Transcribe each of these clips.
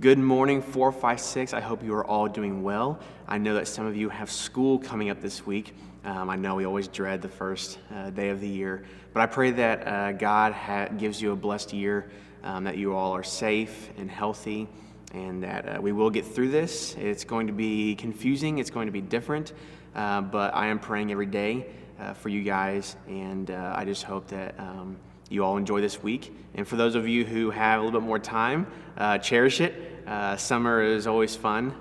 Good morning, 4FIVE6. I hope you are all doing well. I know that some of you have school coming up this week. I know we always dread the first day of the year, but I pray that God gives you a blessed year, that you all are safe and healthy, and that we will get through this. It's going to be confusing, it's going to be different, but I am praying every day for you guys, and I just hope that you all enjoy this week. And for those of you who have a little bit more time, cherish it. Summer is always fun.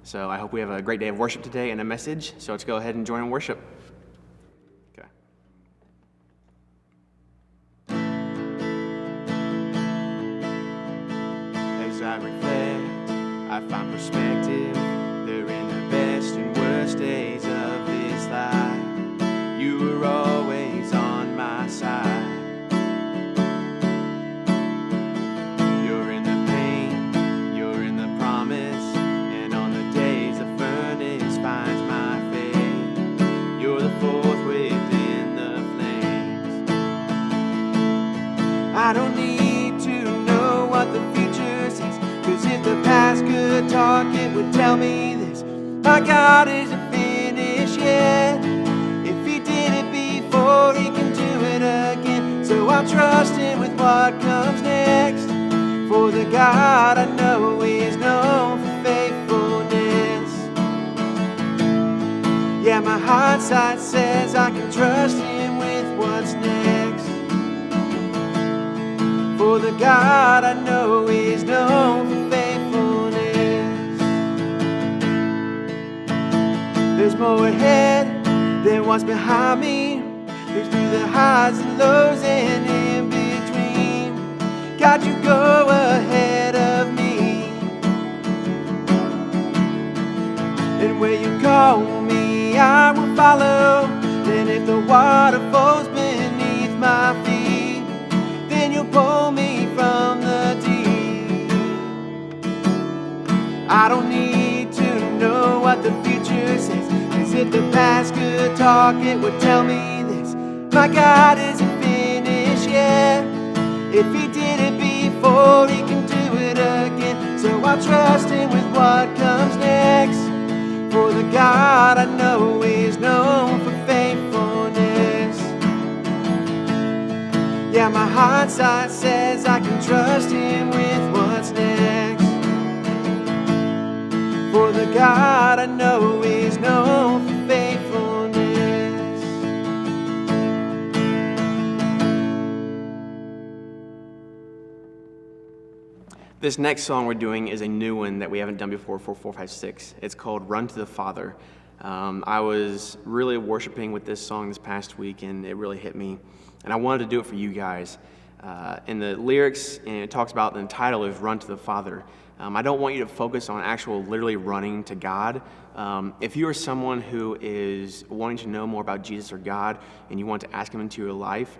So I hope we have a great day of worship today and a message. So let's go ahead and join in worship. Okay. As I reflect, I find perspective. They're in the best and worst days of this life. You were always on my side. I don't need to know what the future says, 'cause if the past could talk, it would tell me this: my God isn't finished yet. If He did it before, He can do it again. So I'll trust Him with what comes next. For the God I know is known for faithfulness. Yeah, my hindsight says I can trust Him with what's next. For the God I know is known for faithfulness. There's more ahead than what's behind me. There's through the highs and lows and in between. God, you go ahead of me. And where you call me, I will follow. And if the water falls beneath my feet, then you'll pull me from the deep. I don't need to know what the future says, 'cause if the past could talk, it would tell me this: my God isn't finished yet. If He did it before, He can do it again. So I'll trust Him with what comes next. For the God I know is known for faithfulness. Yeah, my hindsight says I can trust Him with what's next. For the God I know is known for faithfulness. This next song we're doing is a new one that we haven't done before for 4FIVE6. It's called Run to the Father. I was really worshiping with this song this past week, and it really hit me. And I wanted to do it for you guys. In the lyrics, and it talks about, the title is Run to the Father. I don't want you to focus on actual literally running to God. If you are someone who is wanting to know more about Jesus or God, and you want to ask Him into your life,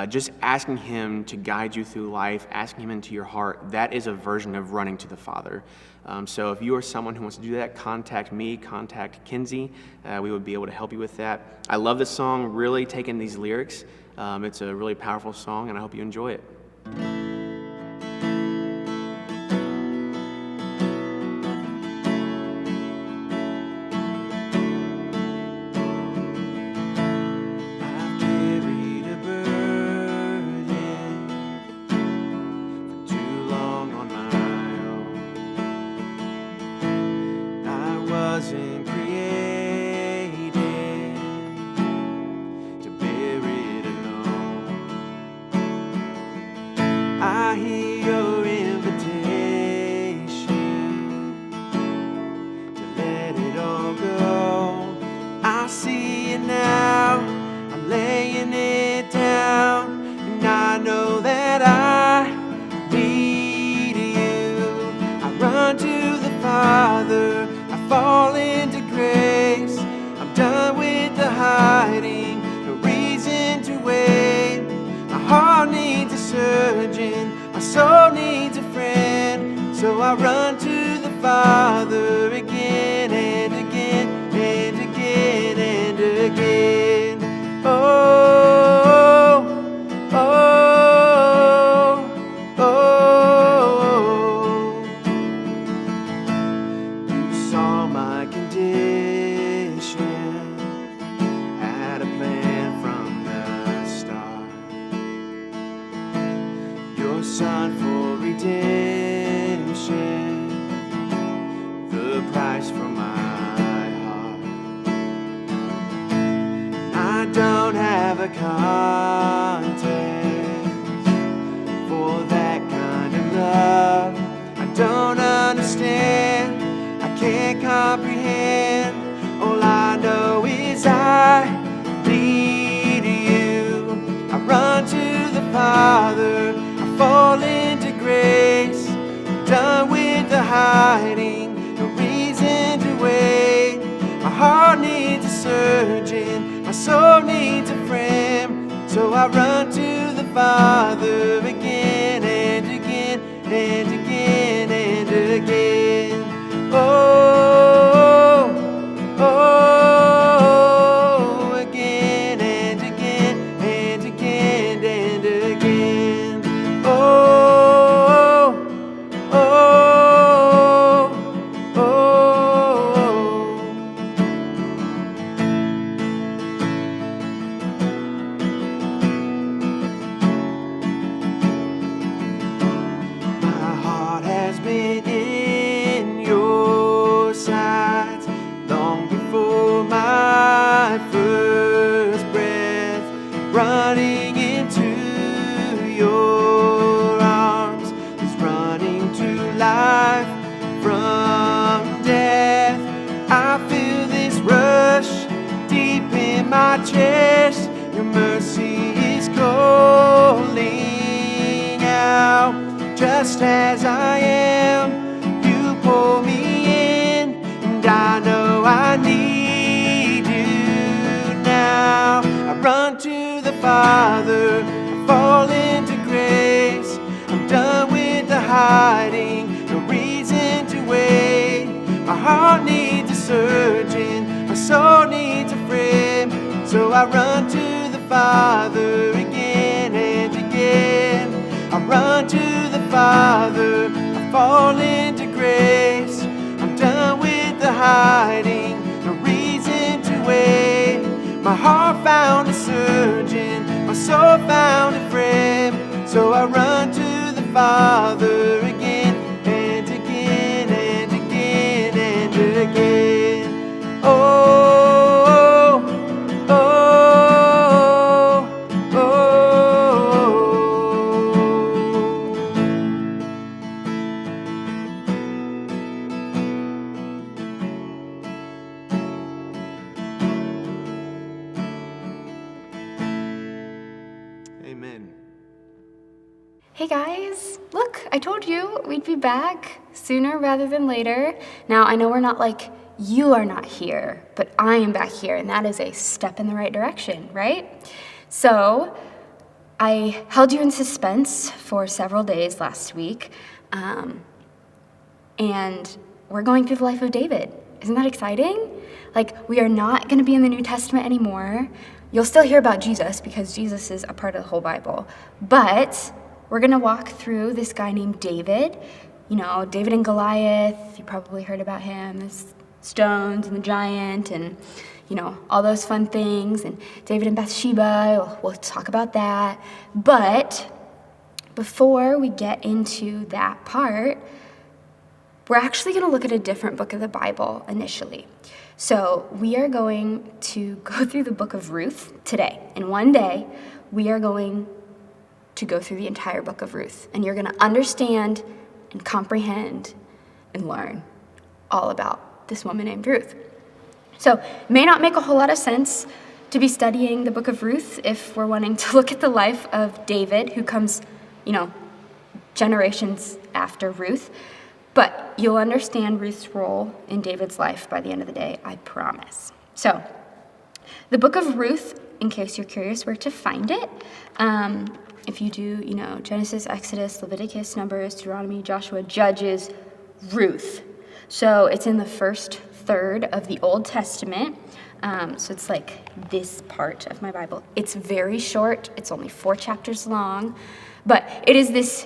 just asking Him to guide you through life, asking Him into your heart, that is a version of running to the Father. So if you are someone who wants to do that, contact me, contact Kinsey. We would be able to help you with that. I love this song, really taking these lyrics. It's a really powerful song, and I hope you enjoy it. I hear your invitation to let it all go. I see it now, I'm laying it down, and I know that I need you. I run to the Father, I fall into grace. I'm done with the hiding, no reason to wait. My heart needs a surgeon, my soul needs a friend. So I run to the Father again and again and again and again. Oh, oh, oh. Son for redemption, the price for my heart. I don't have a context for that kind of love. I don't understand, I can't comprehend. All I know is I need you. I run to the Father, I fall into grace. Done with the hiding, no reason to wait. My heart needs a surgeon, my soul needs a friend. So I run to the Father again and again and again and again. Oh, oh, again and again and again and again. Oh, oh, oh. My heart has been in your sight long before my first breath, running into your arms is running to life from death. I feel this rush deep in my chest. Your mercy is calling out. Just as I am, you pull me in, and I know I need you now. I run to the Father, I fall into grace. I'm done with the hiding, no reason to wait. My heart needs a surgeon, my soul needs a friend. So I run to the Father again and again. I run to the Father, I fall into grace. I'm done with the hiding, no reason to wait. My heart found a surgeon, my soul found a friend. So I run to the Father again and again and again and again. Oh, oh, oh, oh. Amen. Hey guys, look, I told you we'd be back sooner rather than later. Now, I know we're not like, you are not here, but I am back here, and that is a step in the right direction, right? So, I held you in suspense for several days last week, and we're going through the life of David. Isn't that exciting? Like, we are not going to be in the New Testament anymore. You'll still hear about Jesus because Jesus is a part of the whole Bible, but we're going to walk through this guy named David. You know, David and Goliath, you probably heard about him, the stones and the giant and, you know, all those fun things. And David and Bathsheba, we'll talk about that. But before we get into that part, we're actually going to look at a different book of the Bible initially. So we are going to go through the book of Ruth today. In one day, we are going to go through the entire book of Ruth. And you're going to understand and comprehend and learn all about this woman named Ruth. So it may not make a whole lot of sense to be studying the book of Ruth if we're wanting to look at the life of David, who comes, generations after Ruth. But you'll understand Ruth's role in David's life by the end of the day, I promise. So, the book of Ruth, in case you're curious where to find it, if you do, Genesis, Exodus, Leviticus, Numbers, Deuteronomy, Joshua, Judges, Ruth. So it's in the first third of the Old Testament. So it's like this part of my Bible. It's very short. It's only 4 chapters long. But it is this,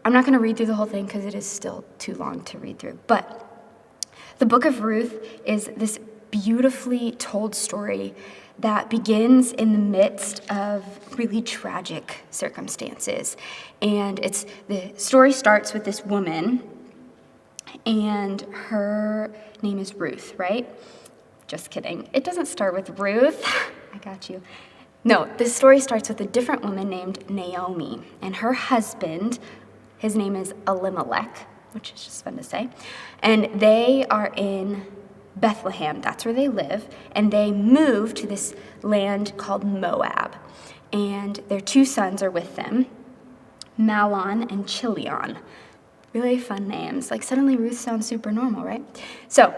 I'm not going to read through the whole thing because it is still too long to read through. But the book of Ruth is this beautifully told story that begins in the midst of really tragic circumstances. And the story starts with this woman, and her name is Ruth, right? Just kidding. It doesn't start with Ruth. I got you. No, this story starts with a different woman named Naomi, and her husband, his name is Elimelech, which is just fun to say, and they are in Bethlehem. That's where they live, and they move to this land called Moab, and their 2 sons are with them, Mahlon and Chilion. Really fun names. Like, suddenly Ruth sounds super normal, right? So,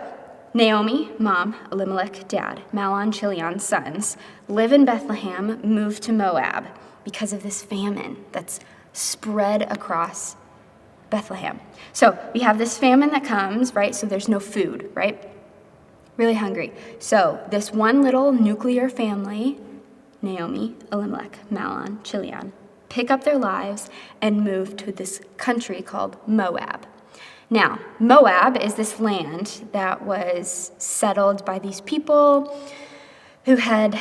Naomi, mom, Elimelech, dad, Mahlon, Chilion, sons, live in Bethlehem, move to Moab because of this famine that's spread across Bethlehem. So we have this famine that comes, right? So there's no food, right? Really hungry. So this one little nuclear family, Naomi, Elimelech, Mahlon, Chilion, pick up their lives and move to this country called Moab. Now, Moab is this land that was settled by these people who had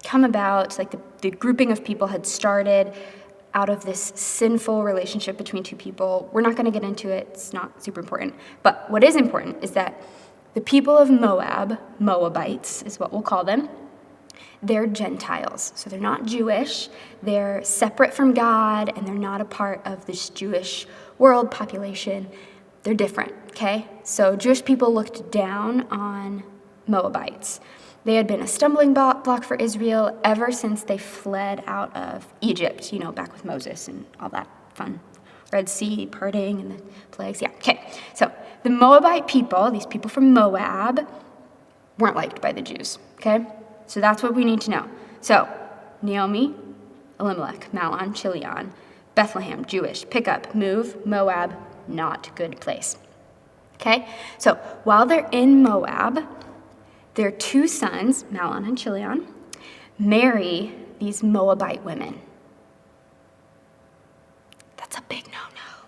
come about, like the grouping of people had started out of this sinful relationship between 2 people. We're not going to get into it. It's not super important. But what is important is that the people of Moab, Moabites is what we'll call them, they're Gentiles. So they're not Jewish. They're separate from God, and they're not a part of this Jewish world population. They're different, okay? So Jewish people looked down on Moabites. They had been a stumbling block for Israel ever since they fled out of Egypt, back with Moses and all that fun Red Sea parting and the plagues. Yeah, okay. So the Moabite people, these people from Moab, weren't liked by the Jews, okay? So that's what we need to know. So Naomi, Elimelech, Mahlon, Chilion, Bethlehem, Jewish, pick up, move, Moab, not good place. Okay? So while they're in Moab, their 2 sons, Mahlon and Chilion, marry these Moabite women. That's a big no-no.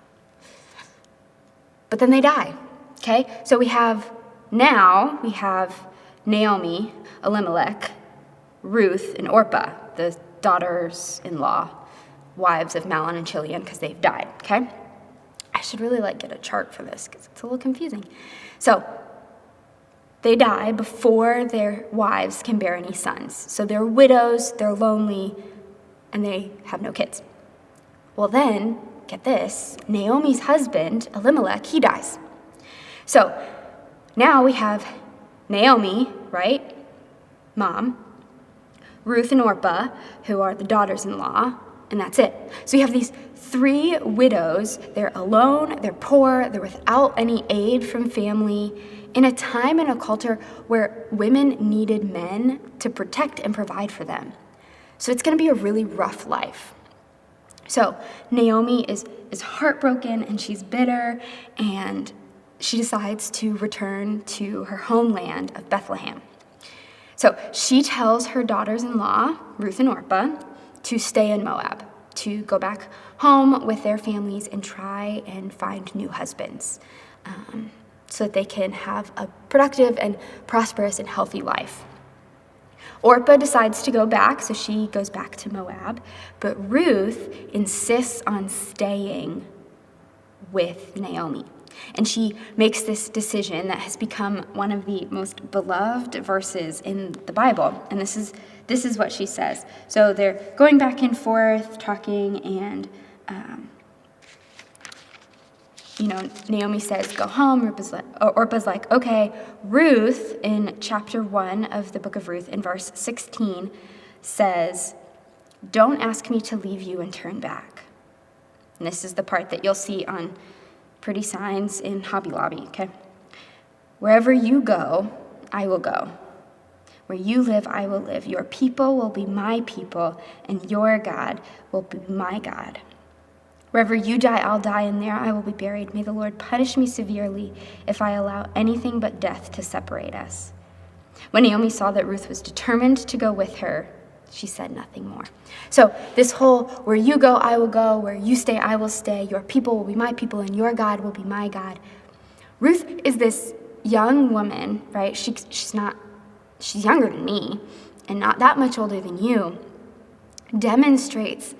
But then they die. Okay? So we have Naomi, Elimelech, Ruth, and Orpah, the daughters-in-law, wives of Mahlon and Chilion, because they've died. Okay? I should really get a chart for this because it's a little confusing. So they die before their wives can bear any sons. So they're widows, they're lonely, and they have no kids. Well then, get this, Naomi's husband, Elimelech, he dies. So now we have Naomi, right? Mom, Ruth and Orpah, who are the daughters-in-law, and that's it. So you have these 3 widows. They're alone, they're poor, they're without any aid from family, in a time and a culture where women needed men to protect and provide for them. So it's going to be a really rough life. So Naomi is heartbroken, and she's bitter, and she decides to return to her homeland of Bethlehem. So she tells her daughters-in-law, Ruth and Orpah, to stay in Moab, to go back home with their families and try and find new husbands, so that they can have a productive and prosperous and healthy life. Orpah decides to go back, so she goes back to Moab, but Ruth insists on staying with Naomi. And she makes this decision that has become one of the most beloved verses in the Bible. And this is what she says. So they're going back and forth, talking, and Naomi says, go home. Orpah's like, okay. Ruth, in chapter 1 of the book of Ruth, in verse 16, says, don't ask me to leave you and turn back. And this is the part that you'll see on pretty signs in Hobby Lobby, okay? Wherever you go, I will go. Where you live, I will live. Your people will be my people, and your God will be my God. Wherever you die, I'll die, and there I will be buried. May the Lord punish me severely if I allow anything but death to separate us. When Naomi saw that Ruth was determined to go with her, she said nothing more. So this whole, where you go, I will go. Where you stay, I will stay. Your people will be my people, and your God will be my God. Ruth is this young woman, right? She's younger than me, and not that much older than you, demonstrates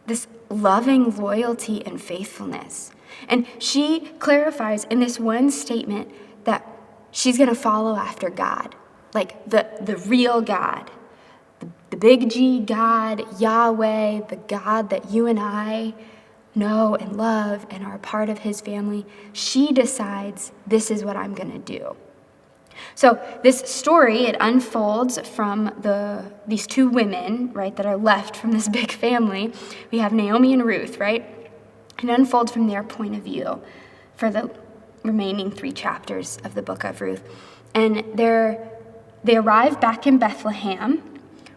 this loving loyalty and faithfulness. And she clarifies in this one statement that she's going to follow after God, like the real God, the big G God, Yahweh, the God that you and I know and love and are a part of his family. She decides, this is what I'm going to do. So this story, it unfolds from these two women, right, that are left from this big family. We have Naomi and Ruth, right? It unfolds from their point of view for the remaining 3 chapters of the book of Ruth. And they arrive back in Bethlehem,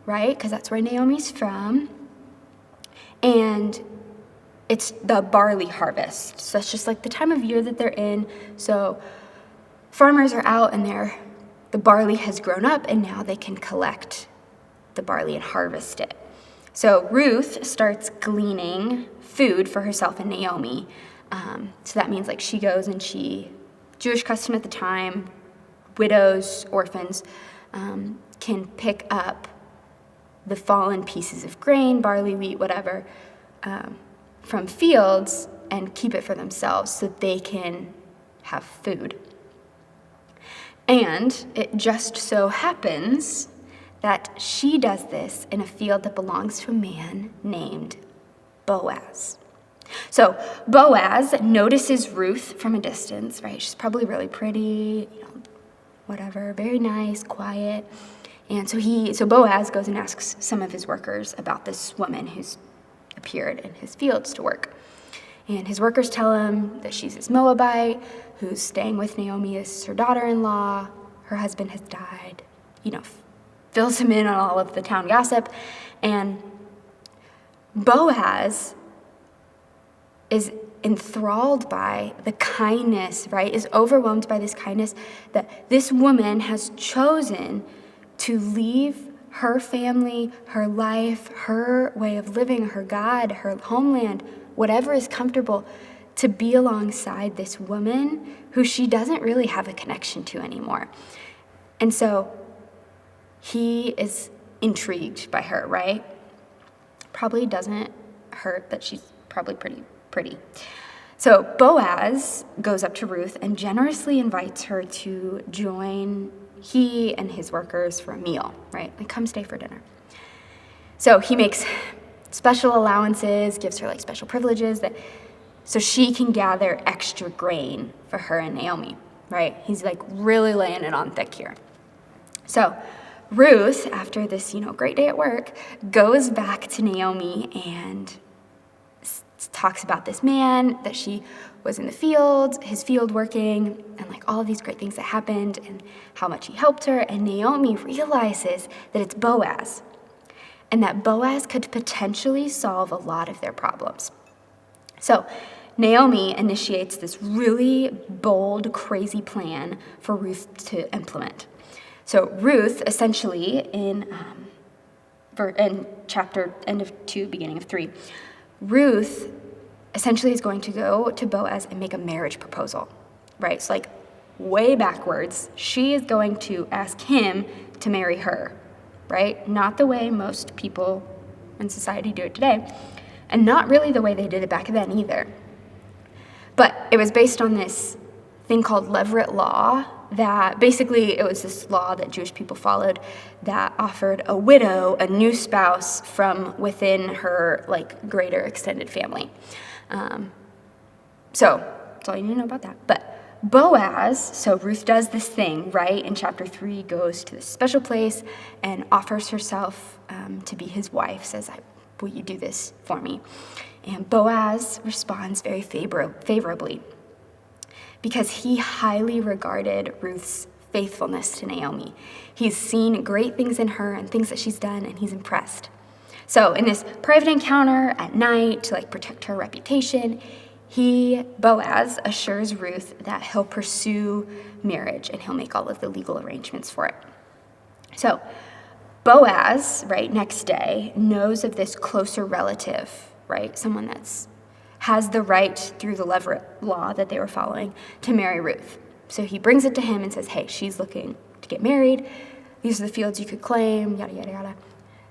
right, because that's where Naomi's from. And it's the barley harvest. So it's just like the time of year that they're in. So farmers are out and the barley has grown up, and now they can collect the barley and harvest it. So Ruth starts gleaning food for herself and Naomi. So that means like she goes and Jewish custom at the time, widows, orphans, can pick up the fallen pieces of grain, barley, wheat, whatever, from fields and keep it for themselves so they can have food. And it just so happens that she does this in a field that belongs to a man named Boaz. So Boaz notices Ruth from a distance, right? She's probably really pretty, whatever, very nice, quiet. And so Boaz goes and asks some of his workers about this woman who's appeared in his fields to work. And his workers tell him that she's this Moabite who's staying with Naomi as her daughter-in-law. Her husband has died, fills him in on all of the town gossip. And Boaz is enthralled by the kindness, right, is overwhelmed by this kindness that this woman has chosen to leave her family, her life, her way of living, her God, her homeland, whatever is comfortable, to be alongside this woman who she doesn't really have a connection to anymore. And so he is intrigued by her, right? Probably doesn't hurt that she's probably pretty. So Boaz goes up to Ruth and generously invites her to join he and his workers for a meal, right? Like, come stay for dinner. So he makes special allowances, gives her special privileges so she can gather extra grain for her and Naomi, right? He's really laying it on thick here. So Ruth, after this, great day at work, goes back to Naomi and talks about this man that she was in the field, his field working, and all of these great things that happened and how much he helped her. And Naomi realizes that it's Boaz and that Boaz could potentially solve a lot of their problems. So Naomi initiates this really bold, crazy plan for Ruth to implement. So Ruth, essentially, in chapter end of 2, beginning of 3, Ruth essentially is going to go to Boaz and make a marriage proposal, right? So way backwards, she is going to ask him to marry her, right? Not the way most people in society do it today, and not really the way they did it back then either. But it was based on this thing called Levirate law, that basically it was this law that Jewish people followed that offered a widow a new spouse from within her greater extended family. So that's all you need to know about that. But Boaz, so Ruth does this thing, right? In chapter 3, goes to this special place and offers herself to be his wife, says, will you do this for me? And Boaz responds very favorably because he highly regarded Ruth's faithfulness to Naomi. He's seen great things in her and things that she's done, and he's impressed. So in this private encounter at night to protect her reputation, Boaz assures Ruth that he'll pursue marriage and he'll make all of the legal arrangements for it. So Boaz, right, next day, knows of this closer relative, right, someone has the right through the Levirate law that they were following to marry Ruth. So he brings it to him and says, hey, she's looking to get married. These are the fields you could claim, yada, yada, yada.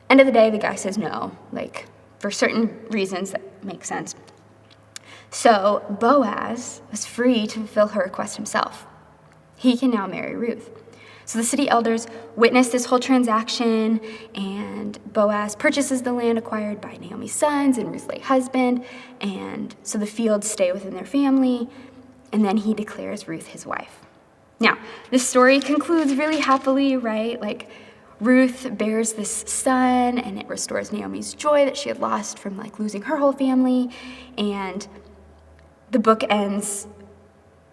End of the day, the guy says no, like for certain reasons that make sense. So Boaz was free to fulfill her request himself. He can now marry Ruth. So the city elders witness this whole transaction, and Boaz purchases the land acquired by Naomi's sons and Ruth's late husband, and so the fields stay within their family, and then he declares Ruth his wife. Now, this story concludes really happily, right? Like, Ruth bears this son, and it restores Naomi's joy that she had lost from like losing her whole family, and the book ends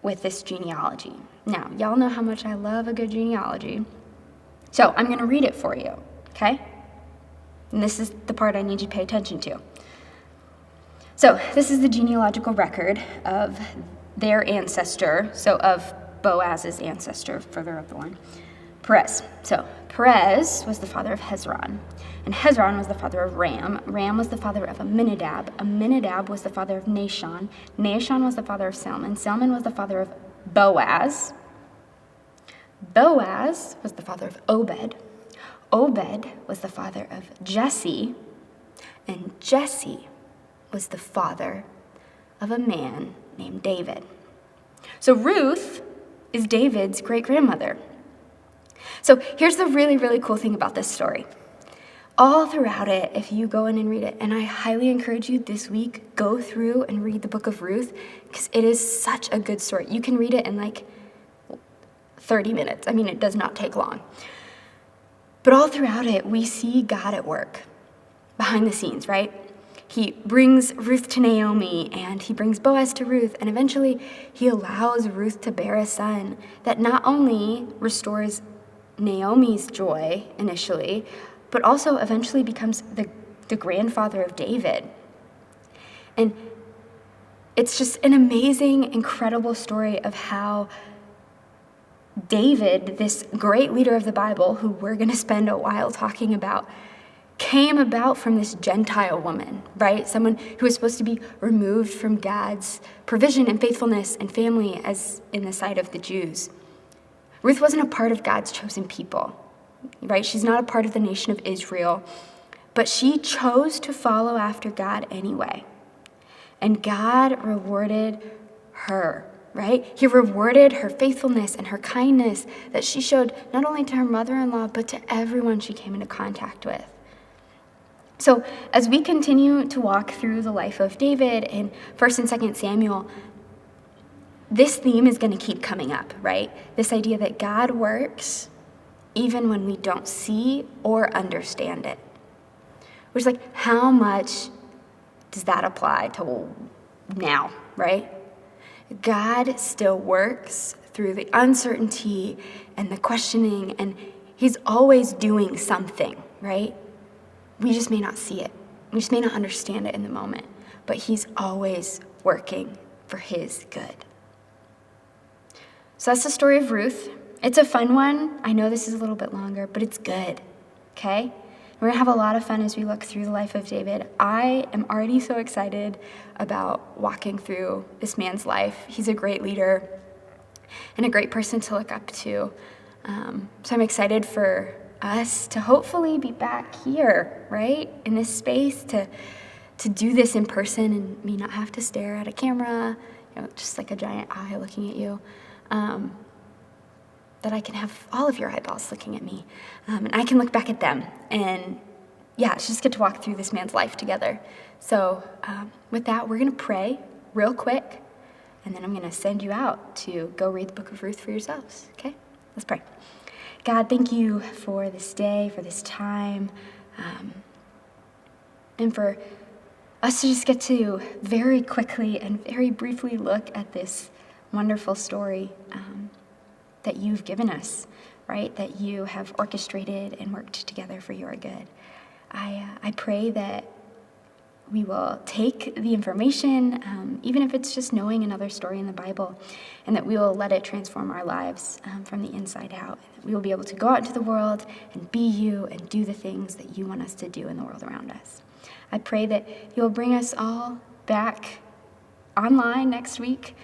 with this genealogy. Now, y'all know how much I love a good genealogy. So I'm going to read it for you, okay? And this is the part I need you to pay attention to. So this is the genealogical record of their ancestor, so of Boaz's ancestor, further up the line, Perez. So Perez was the father of Hezron, and Hezron was the father of Ram. Ram was the father of Amminadab. Amminadab was the father of Nahshon. Nahshon was the father of Salmon. Salmon was the father of Boaz. Boaz was the father of Obed. Obed was the father of Jesse. And Jesse was the father of a man named David. So Ruth is David's great-grandmother. So here's the really, really cool thing about this story. All throughout it, if you go in and read it, and I highly encourage you this week, go through and read the book of Ruth, because it is such a good story. You can read it in like 30 minutes. I mean, it does not take long. But all throughout it, we see God at work behind the scenes, right? He brings Ruth to Naomi, and he brings Boaz to Ruth, and eventually he allows Ruth to bear a son that not only restores Naomi's joy initially, but also eventually becomes the grandfather of David. And it's just an amazing, incredible story of how David, this great leader of the Bible, who we're going to spend a while talking about, came about from this Gentile woman, right? Someone who was supposed to be removed from God's provision and faithfulness and family as in the sight of the Jews. Ruth wasn't a part of God's chosen people, right? She's not a part of the nation of Israel, but she chose to follow after God anyway. And God rewarded her, right? He rewarded her faithfulness and her kindness that she showed not only to her mother-in-law, but to everyone she came into contact with. So as we continue to walk through the life of David in 1st and 2nd Samuel, this theme is going to keep coming up, right? This idea that God works even when we don't see or understand it. Which is like, how much does that apply to now, right? God still works through the uncertainty and the questioning, and he's always doing something, right? We just may not see it. We just may not understand it in the moment, but he's always working for his good. So that's the story of Ruth. It's a fun one. I know this is a little bit longer, but it's good, okay? We're going to have a lot of fun as we look through the life of David. I am already so excited about walking through this man's life. He's a great leader and a great person to look up to. So I'm excited for us to hopefully be back here, right, in this space to do this in person and me not have to stare at a camera, just like a giant eye looking at you. That I can have all of your eyeballs looking at me, and I can look back at them, and yeah, just get to walk through this man's life together. So with that, we're going to pray real quick, and then I'm going to send you out to go read the book of Ruth for yourselves, okay? Let's pray. God, thank you for this day, for this time, and for us to just get to very quickly and very briefly look at this wonderful story that you've given us, right? That you have orchestrated and worked together for your good. I pray that we will take the information, even if it's just knowing another story in the Bible, and that we will let it transform our lives from the inside out. That we will be able to go out into the world and be you and do the things that you want us to do in the world around us. I pray that you'll bring us all back online next week,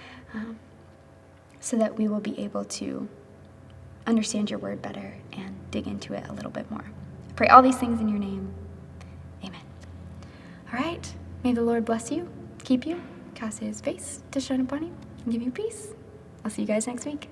so that we will be able to understand your word better and dig into it a little bit more. I pray all these things in your name. Amen. All right. May the Lord bless you, keep you, cause his face to shine upon you, and give you peace. I'll see you guys next week.